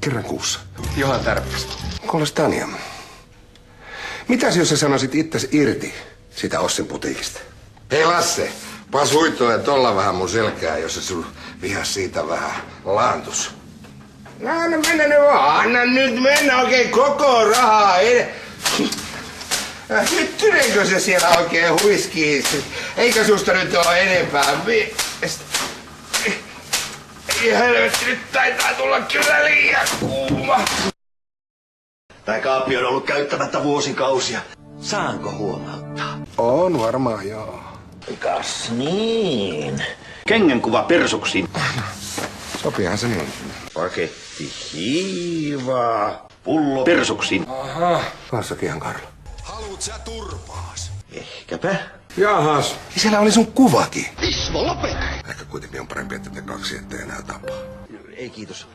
Kerran kuussa. Johan Tärppästä. Kuules Tanja. Mitäs jos sä sanoisit itses irti sitä Ossin putiikista? Hei Lasse, pas huittoja tolla vähän mun selkää, jos se sun vihas siitä vähän laantus. No anna mennä nyt vaan, anna nyt mennä oikein koko rahaa. Hyttyneekö se siellä oikein huiskii? Eikä susta nyt ole enempää. Ei helvetti, nyt taitaa tulla kyllä liian kuuma. Tämä kaappi on ollut käyttämättä vuosikausia. Saanko huomauttaa? On varmaan, joo. Kas niin. Kengänkuva persuksiin. Sopiihan se niin. Paketti hiivaa. Pullo persuksiin. Aha. Vassakinhan Karlo. Haluut sä turpaas? Ehkäpä. Jahas. Ja siellä oli sun kuvakin. Ismo, lopeta! Ehkä kuitenkin on parempi, että te kaksi ettei enää tapaa. Ei kiitos.